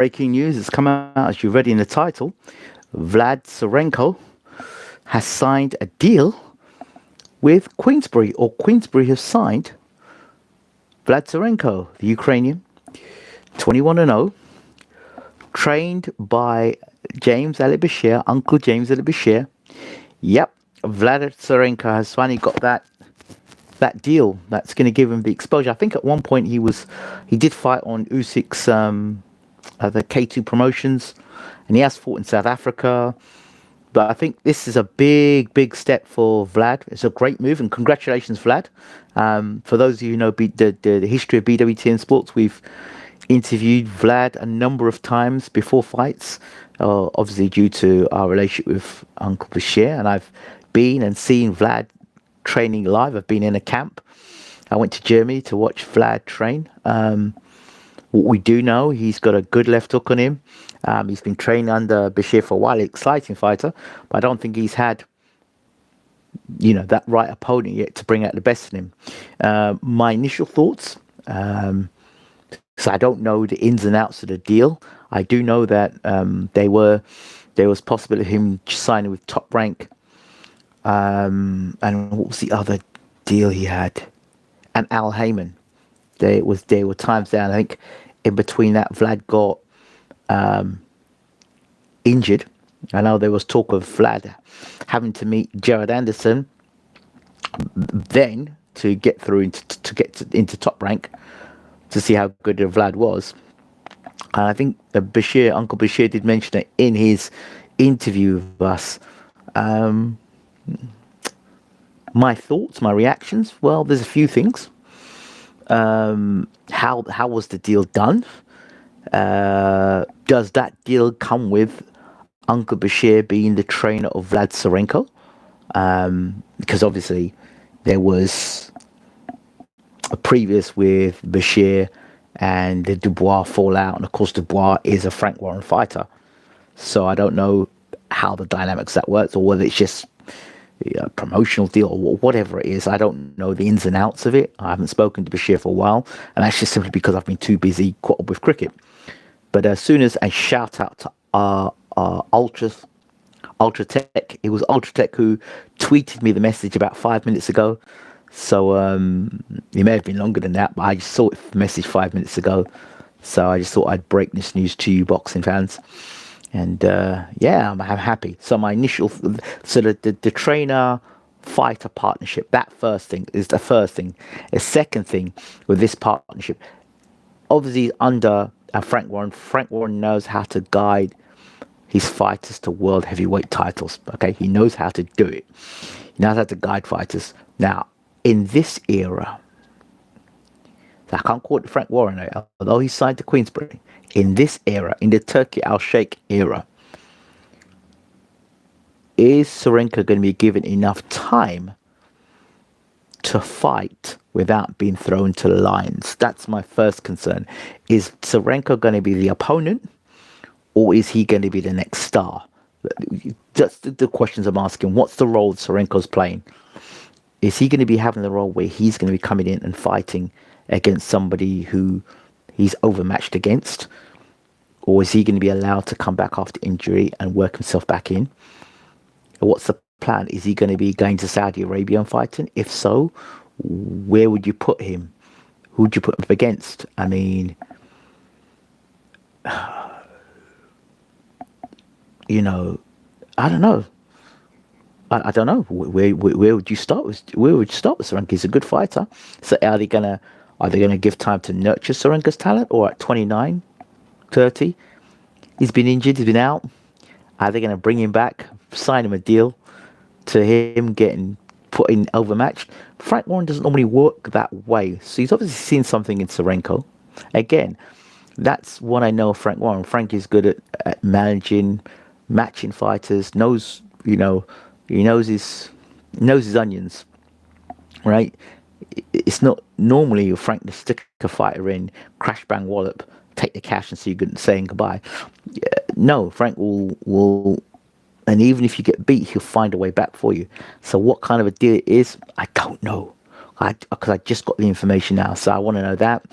Breaking news has come out, as you read in the title. Vlad Sirenkpo has signed a deal with Queensbury, or Queensbury has signed Vlad Sirenkpo, the Ukrainian, 21-0, trained by James Alibashir, Uncle James Alibashir. Yep, Vlad Sirenkpo has finally got that deal that's going to give him the exposure. I think at one point he did fight on Usyk's the K2 promotions, and he has fought in South Africa. But I think this is a big step for Vlad. It's a great move, and congratulations, Vlad. For those of you who know the history of BWTM sports, we've interviewed Vlad a number of times before fights, obviously due to our relationship with Uncle Bashir, and I've been and seen Vlad training live. I've been in a camp. I went to Germany to watch Vlad train. What we do know, he's got a good left hook on him. He's been training under Bashir for a while, exciting fighter, but I don't think he's had, that right opponent yet to bring out the best in him. My initial thoughts, so I don't know the ins and outs of the deal. I do know that there was possibility of him signing with Top Rank. And what was the other deal he had? And Al Heyman. There were times down, I think, in between that Vlad got injured. I know there was talk of Vlad having to meet Jared Anderson then to get through into Top Rank to see how good Vlad was. And I think Uncle Bashir did mention it in his interview with us. My thoughts, my reactions, well, there's a few things. How was the deal done? Does that deal come with Uncle Bashir being the trainer of Vlad Sirenkpo? Because obviously there was a previous with Bashir and the Dubois fallout, and of course Dubois is a Frank Warren fighter, so I don't know how the dynamics that works, or whether it's just a promotional deal or whatever it is. I don't know the ins and outs of it. I haven't spoken to Bashir for a while, and that's just simply because I've been too busy caught up with cricket. But as soon as a shout out to Ultratech, it was Ultratech who tweeted me the message about 5 minutes ago. So it may have been longer than that, but I just saw it message 5 minutes ago. So I just thought I'd break this news to you, boxing fans. And I'm happy. So my initial, the trainer fighter partnership, that first thing is the first thing. The second thing with this partnership, obviously under Frank Warren. Frank Warren knows how to guide his fighters to world heavyweight titles. Okay, he knows how to do it. He knows how to guide fighters. Now, in this era, I can't call it Frank Warren, although he signed to Queensbury. In this era, in the Turki Al-Sheikh era, is Sirenko going to be given enough time to fight without being thrown to the lions? That's my first concern. Is Sirenko going to be the opponent, or is he going to be the next star? That's the questions I'm asking. What's the role Sirenko's playing? Is he going to be having the role where he's going to be coming in and fighting against somebody who he's overmatched against, or is he going to be allowed to come back after injury and work himself back in? What's the plan? Is he going to be going to Saudi Arabia and fighting? If so, where would you put him? Who would you put him up against? I mean, I don't know. I don't know. Where would you start with? Where would you start with Sirenko? He's a good fighter. So are they gonna give time to nurture Sirenko's talent, or at 29, 30, he's been injured, he's been out? Are they gonna bring him back, sign him a deal to him getting put in overmatched? Frank Warren doesn't normally work that way, so he's obviously seen something in Sirenko. Again, that's what I know of Frank Warren. Frank is good at managing, matching fighters. Knows his onions, right? It's not normally Frank to stick a fighter in, crash bang wallop, take the cash and see you saying goodbye. No, Frank will, and even if you get beat, he'll find a way back for you. So what kind of a deal it is, I don't know, because I just got the information now, so I want to know that.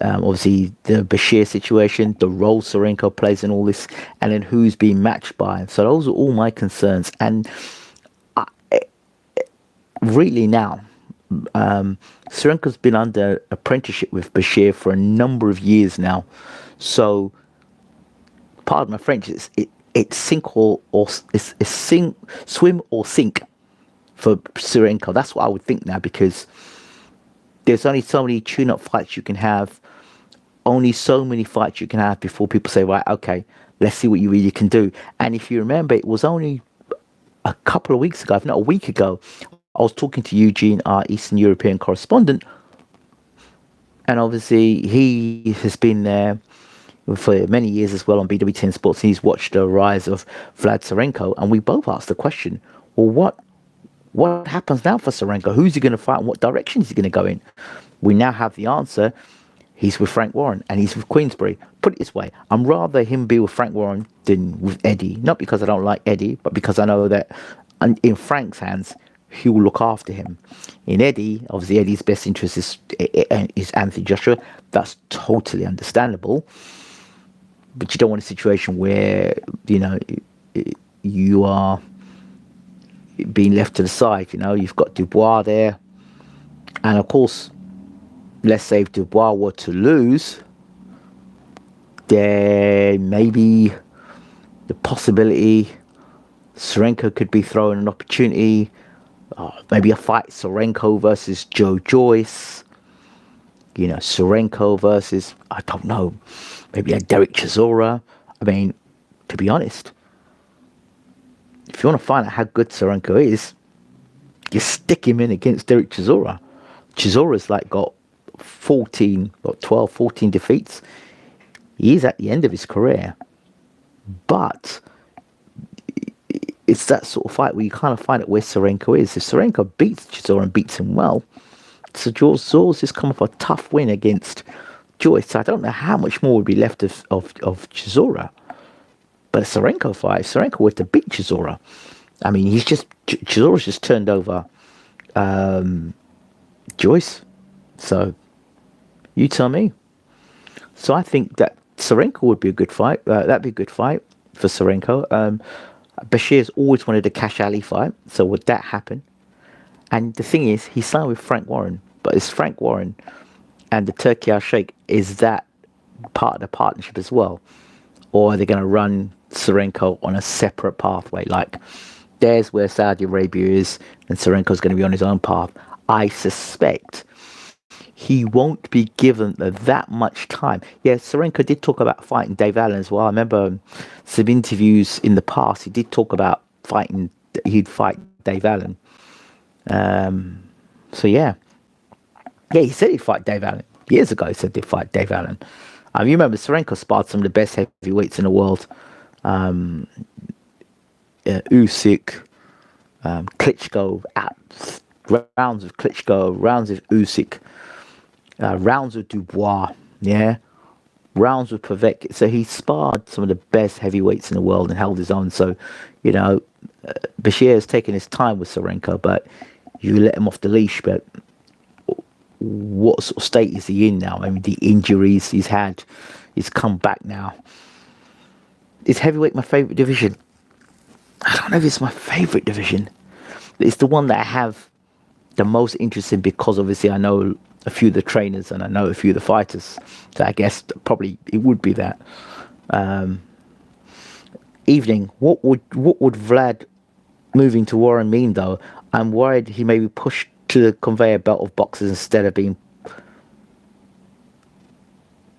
Obviously, the Bashir situation, the role Sirenko plays in all this, and then who's being matched by. So those are all my concerns. And really now, Sirenko's been under apprenticeship with Bashir for a number of years now. So, pardon my French, it's sink or it's swim or sink for Sirenko. That's what I would think now, because there's only so many tune-up fights you can have, only so many fights you can have before people say, right, okay, let's see what you really can do. And if you remember, it was only a couple of weeks ago, if not a week ago, I was talking to Eugene, our Eastern European correspondent, and obviously he has been there for many years as well on BWTM Sports. He's watched the rise of Vlad Sirenkpo, and we both asked the question, well, what happens now for Sirenko? Who's he going to fight and what direction is he going to go in? We now have the answer. He's with Frank Warren and he's with Queensbury. Put it this way, I'm rather him be with Frank Warren than with Eddie. Not because I don't like Eddie, but because I know that in Frank's hands, he will look after him. In Eddie, obviously Eddie's best interest is Anthony Joshua. That's totally understandable. But you don't want a situation where, you are being left to the side. You've got Dubois there. And of course, let's say if Dubois were to lose, then maybe the possibility Sirenko could be thrown an opportunity. Maybe a fight Sirenko versus Joe Joyce. Sirenko versus, I don't know, maybe a Derek Chisora. I mean, to be honest, if you want to find out how good Sirenko is, you stick him in against Derek Chisora. Chisora's got 12, 14 defeats. He's at the end of his career. But it's that sort of fight where you kind of find out where Sirenko is. If Sirenko beats Chisora and beats him well, so Zora's just come off a tough win against Joyce. So I don't know how much more would be left of Chisora. But a Sirenko fight, if Sirenko were to beat Chisora, I mean, Chisora's just turned over Joyce. So you tell me. So I think that Sirenko would be a good fight. That'd be a good fight for Sirenko. Bashir's always wanted a Cash Ali fight. So would that happen? And the thing is, he signed with Frank Warren. But is Frank Warren and the Turkey Al Sheikh, is that part of the partnership as well? Or are they going to run Sirenko on a separate pathway? Like, there's where Saudi Arabia is, and Sirenko's going to be on his own path. I suspect he won't be given that much time. Yeah, Sirenko did talk about fighting Dave Allen as well. I remember some interviews in the past. He did talk about he'd fight Dave Allen. So yeah, he said he'd fight Dave Allen. Years ago, he said he'd fight Dave Allen. You remember Sirenko sparred some of the best heavyweights in the world. Usyk, Klitschko, rounds of Klitschko, rounds of Usyk, rounds of Dubois, rounds of Pavek. So he sparred some of the best heavyweights in the world and held his own. So, Bashir has taken his time with Sirenko, but you let him off the leash. But what sort of state is he in now? I mean, the injuries he's had, he's come back now. Is heavyweight my favourite division? I don't know if it's my favourite division. It's the one that I have the most interest in, because obviously I know a few of the trainers and I know a few of the fighters. So I guess probably it would be that. Evening. What would Vlad moving to Warren mean though? I'm worried he may be pushed to the conveyor belt of boxers instead of being.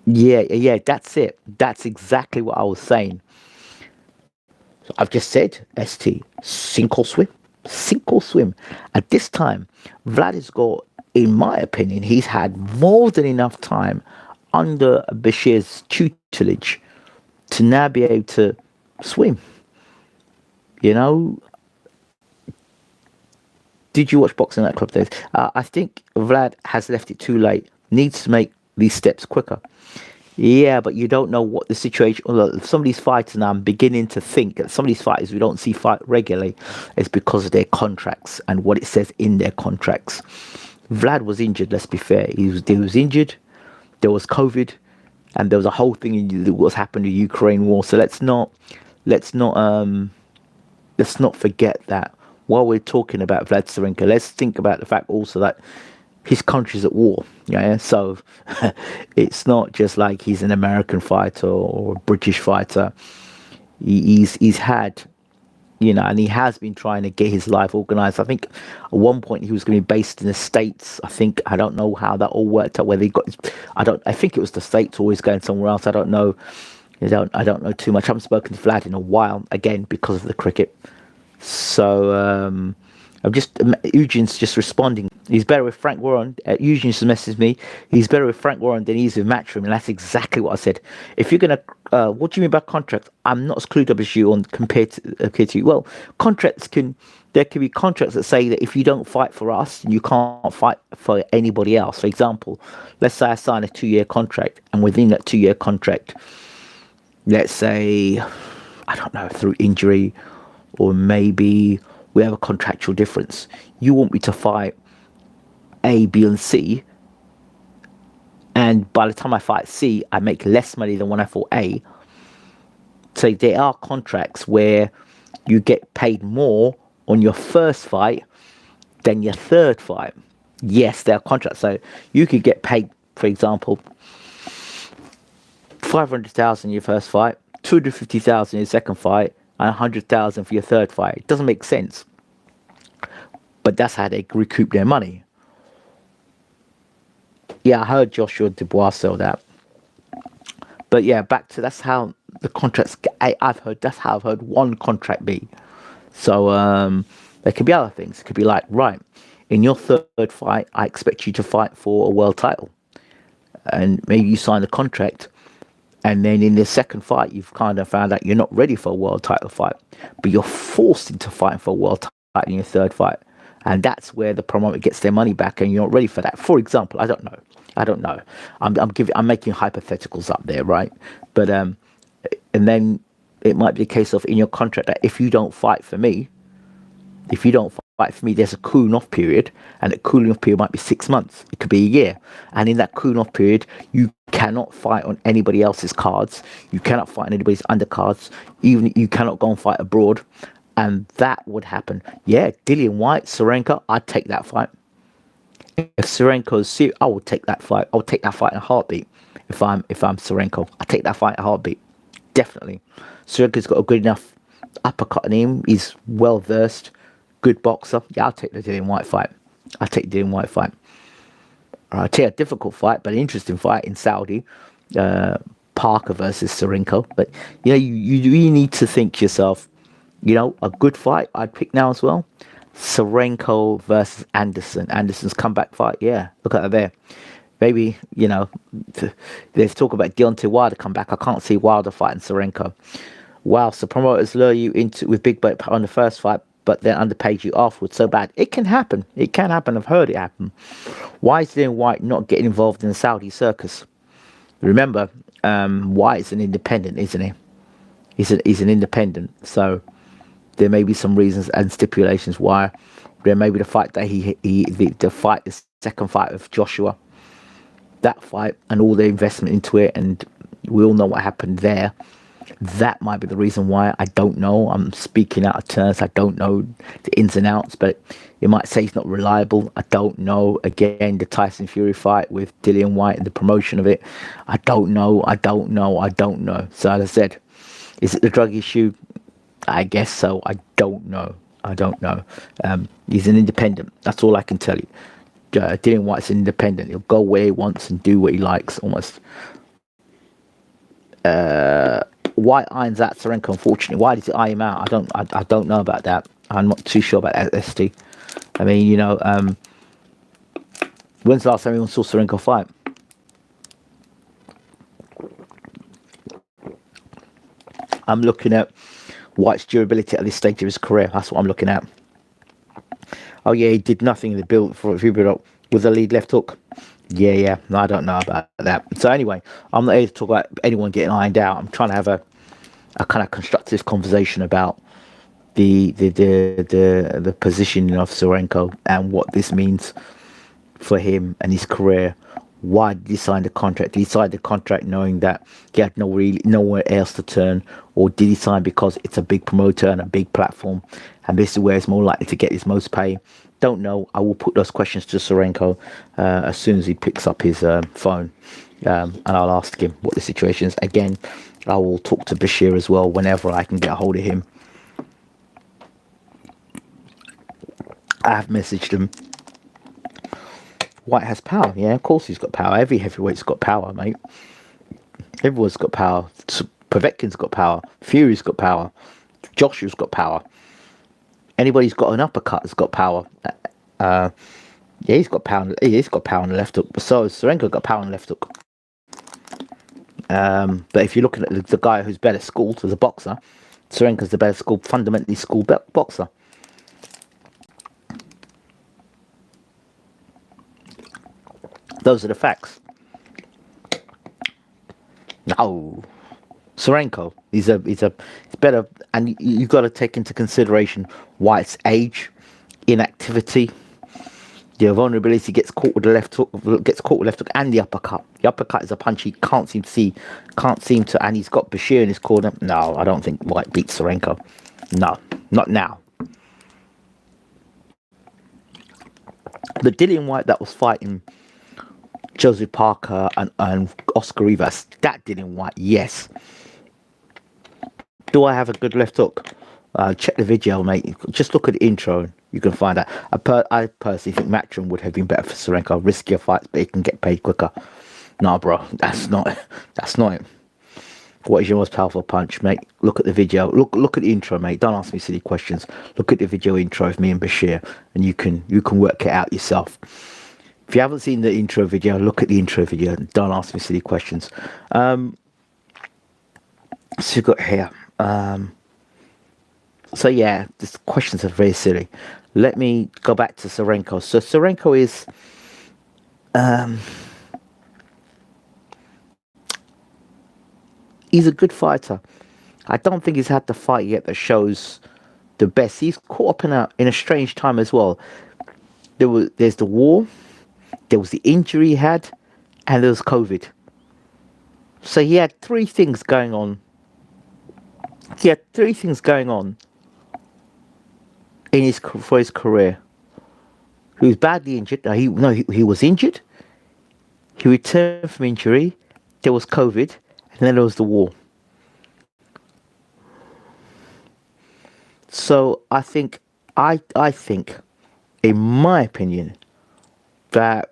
Yeah, that's it. That's exactly what I was saying. So I've just said, ST, sink or swim. Sink or swim. At this time, Vlad has got, in my opinion, he's had more than enough time under Bashir's tutelage to now be able to swim. Did you watch Boxing Nightclub days? I think Vlad has left it too late. Needs to make these steps quicker. Yeah, but you don't know what the situation. Some of these fighters now, I'm beginning to think that some of these fighters we don't see fight regularly is because of their contracts and what it says in their contracts. Vlad was injured. Let's be fair. He was injured. there was COVID, and there was a whole thing in what's happened in the Ukraine war. So let's not forget that while we're talking about Vlad Sirenkpo, let's think about the fact also that his country's at war. Yeah, so it's not just like he's an American fighter or a British fighter. He's had, and he has been trying to get his life organized. I think at one point he was going to be based in the States. I don't know how that all worked out. Whether he got, I think it was the States, or he's going somewhere else. I don't know. I don't know too much. I haven't spoken to Vlad in a while, again because of the cricket. So Eugene's just responding. He's better with Frank Warren. Eugene just messaged me. He's better with Frank Warren than he is with Matchroom, and that's exactly what I said. If you're gonna, what do you mean by contract? I'm not as clued up as you on compared to you. Well, there can be contracts that say that if you don't fight for us, you can't fight for anybody else. For example, let's say I sign a 2-year contract, and within that 2-year contract, let's say, I don't know, through injury, or maybe we have a contractual difference. You want me to fight A, B, and C, and by the time I fight C, I make less money than when I fought A. So there are contracts where you get paid more on your first fight than your third fight. Yes, there are contracts. So you could get paid, for example, 500,000 your first fight, 250,000 your second fight, and 100,000 for your third fight. It doesn't make sense, but that's how they recoup their money. Yeah, I heard Joshua Dubois sell that. But yeah, back to that's how the contracts. That's how I've heard one contract be. So there could be other things. It could be like, right, in your third fight, I expect you to fight for a world title, and maybe you sign the contract. And then in the second fight, you've kind of found out you're not ready for a world title fight, but you're forced into fighting for a world title in your third fight. And that's where the promoter gets their money back, and you're not ready for that. For example, I don't know. I'm making hypotheticals up there, right? But and then it might be a case of in your contract that if you don't fight for me, there's a cooling off period, and the cooling off period might be 6 months. It could be a year. And in that cooling off period, you cannot fight on anybody else's cards. You cannot fight on anybody's undercards. Even you cannot go and fight abroad. And that would happen. Yeah, Dillian Whyte, Sirenko, I'd take that fight. If Sirenko's serious, I will take that fight. I'll take that fight in a heartbeat. If I'm Sirenko, I take that fight in a heartbeat. Definitely. Sirenko's got a good enough uppercut in him. He's well versed. Good boxer. Yeah, I'll take the Dillian Whyte fight. I'll take the Dillian Whyte fight. I'll tell you a difficult fight, but an interesting fight in Saudi. Parker versus Sirenko. But, you really need to think to yourself, a good fight I'd pick now as well. Sirenko versus Anderson. Anderson's comeback fight. Yeah, look at that there. Maybe, there's talk about Deontay Wilder come back. I can't see Wilder fighting Sirenko. Whilst the promoters lure you into with big bet on the first fight, but then underpaid you afterwards so bad. It can happen. It can happen. I've heard it happen. Why is Dillian Whyte not getting involved in the Saudi circus? Remember, Whyte's an independent, isn't he? He's an independent. So there may be some reasons and stipulations why. There may be the fight that the second fight of Joshua, that fight and all the investment into it, and we all know what happened there. That might be the reason why. I don't know. I'm speaking out of turns. I don't know the ins and outs, but it might say he's not reliable. I don't know. Again, the Tyson Fury fight with Dillian Whyte and the promotion of it. I don't know. So as I said, is it the drug issue? I guess so. I don't know. He's an independent. That's all I can tell you. Dillian Whyte's an independent. He'll go where he wants and do what he likes, almost. Whyte irons out Sirenko, unfortunately. Why did he eye him out? I don't know about that. I'm not too sure about ST. I mean, when's the last time anyone saw Sirenko fight? I'm looking at Whyte's durability at this stage of his career. That's what I'm looking at. Oh yeah, he did nothing in the build for a few build up with the lead left hook. Yeah. No, I don't know about that. So anyway, I'm not here to talk about anyone getting ironed out. I'm trying to have a kind of constructive conversation about the positioning of Sirenko and what this means for him and his career. Why did he sign the contract? Did he sign the contract knowing that he had nowhere else to turn, or did he sign because it's a big promoter and a big platform, and this is where it's more likely to get his most pay? Don't know. I will put those questions to Sirenko as soon as he picks up his phone, and I'll ask him what the situation is. Again, I will talk to Bashir as well whenever I can get a hold of him. I have messaged him. White has power. Yeah, of course he's got power. Every heavyweight's got power, mate. Everyone's got power. Povetkin's got power. Fury's got power. Joshua's got power. Anybody's got an uppercut has got power. Yeah, he's got power. He's got power on the left hook. But so has Sirenko got power on the left hook. But if you're looking at the guy who's better schooled as a boxer, Sirenko's the better schooled, fundamentally schooled boxer. Those are the facts. No, Sirenko, he's better, and you've got to take into consideration White's age, inactivity, the vulnerability. Gets caught with the left hook, and the uppercut. The uppercut is a punch he can't seem to, and he's got Bashir in his corner. No, I don't think White beats Sirenko. No, not now. The Dillian White that was fighting Joseph Parker and Oscar Rivas, that Dillian White, yes. Do I have a good left hook? Check the video, mate. Just look at the intro. You can find out. I personally think Matchroom would have been better for Sirenko. Riskier fights, but he can get paid quicker. Nah, bro, that's not it. What is your most powerful punch, mate? Look at the video. Look at the intro, mate. Don't ask me silly questions. Look at the video intro of me and Bashir, and you can work it out yourself. If you haven't seen the intro video, look at the intro video. Don't ask me silly questions. So you've got here. So yeah, these questions are very silly. Let me go back to Sirenko. So Sirenko is he's a good fighter. I don't think he's had the fight yet that shows the best. He's caught up in a strange time as well. There's the war. There was the injury he had, and there was COVID. So he had three things going on. For his career. He was badly injured. He was injured. He returned from injury. There was COVID, and then there was the war. So I think, in my opinion, that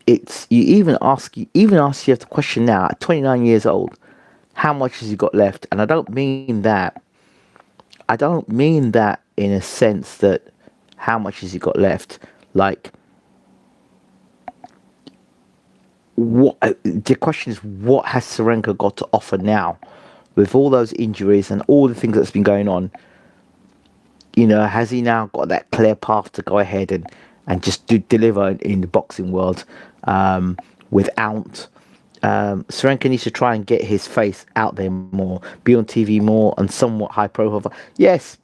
you even ask you the question now at 29 years old, how much has he got left? And I don't mean that in a sense that how much has he got left, like what the question is, what has Sirenko got to offer now with all those injuries and all the things that's been going on? Has he now got that clear path to go ahead and just deliver in the boxing world without Sirenko needs to try and get his face out there more, be on TV more, and somewhat high profile. Yes.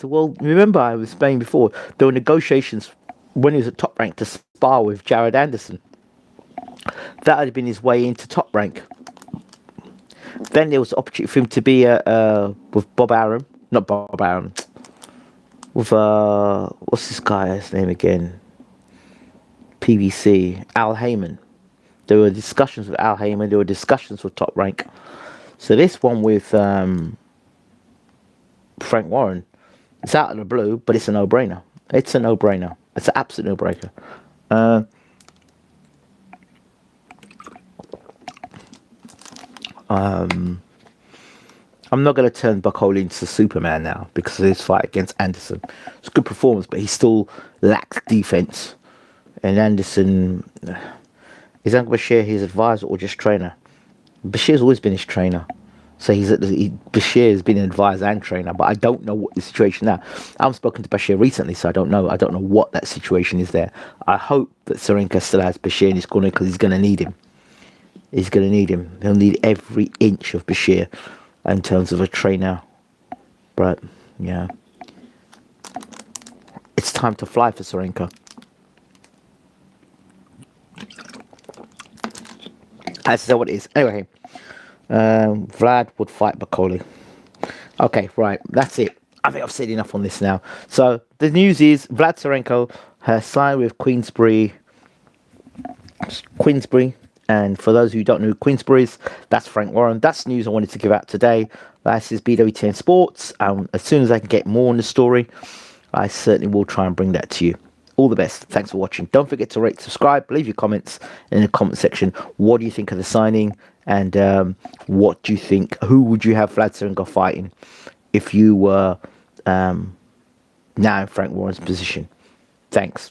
Well, remember I was saying before, there were negotiations when he was at Top Rank to spar with Jared Anderson. That had been his way into Top Rank. Then there was the opportunity for him to be with Bob Arum, not Bob Arum, with what's this guy's name again? PBC, Al Heyman. There were discussions with Al Heyman. There were discussions with Top Rank. So this one with Frank Warren, it's out of the blue, but it's a no-brainer. It's an absolute no-brainer. I'm not going to turn Buckhole into Superman now because of his fight against Anderson. It's a good performance, but he still lacks defense. And Anderson, is Uncle Bashir his advisor or just trainer? Bashir's always been his trainer. So Bashir has been an advisor and trainer, but I don't know what the situation now. I haven't spoken to Bashir recently, so I don't know what that situation is there. I hope that Sirenko still has Bashir in his corner because he's going to need him. He'll need every inch of Bashir in terms of a trainer. But yeah, it's time to fly for Sirenko. That's what it is. Anyway, Vlad would fight Bakoli. Okay, right. That's it. I think I've said enough on this now. So the news is Vlad Sirenkpo has signed with Queensbury. And for those who don't know who Queensbury is, that's Frank Warren. That's news I wanted to give out today. This is BWTM Sports. As soon as I can get more on the story, I certainly will try and bring that to you. All the best. Thanks for watching. Don't forget to rate, subscribe, leave your comments in the comment section. What do you think of the signing? And what do you think? Who would you have Vlad Sirenkpo fighting if you were now in Frank Warren's position? Thanks.